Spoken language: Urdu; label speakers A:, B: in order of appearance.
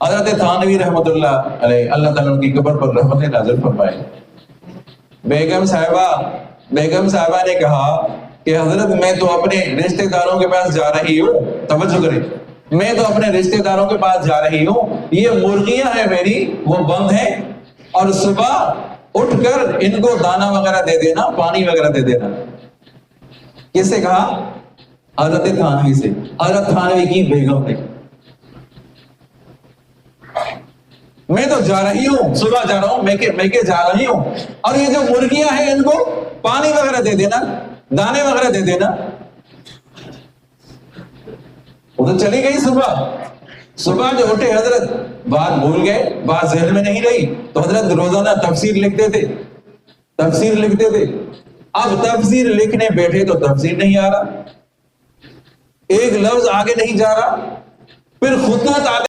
A: حضرت تھانوی رحمۃ اللہ علیہ، اللہ تعالیٰ ان کی قبر پر رحمت نازل فرمائے، بیگم صاحبہ نے کہا کہ حضرت میں تو اپنے رشتہ داروں کے پاس جا رہی ہوں، توجہ کریں، میں تو اپنے رشتہ داروں کے پاس جا رہی ہوں، یہ مرغیاں ہیں میری وہ بند ہیں، اور صبح اٹھ کر ان کو دانا وغیرہ دے دینا، پانی وغیرہ دے دینا۔ کس سے کہا؟ حضرت تھانوی سے، حضرت تھانوی کی بیگم نے۔ میں تو جا رہی ہوں، صبح جا رہا ہوں، میں کے جا رہی ہوں، اور یہ جو مرغیاں ہیں ان کو پانی وغیرہ دے دینا، دانے وغیرہ دے دینا۔ وہ تو چلی گئی صبح جو اٹھے حضرت بات بھول گئے، بات ذہن میں نہیں رہی، تو حضرت روزانہ تفسیر لکھتے تھے۔ اب تفسیر لکھنے بیٹھے تو تفسیر نہیں آ رہا، ایک لفظ آگے نہیں جا رہا، پھر خطوط آگے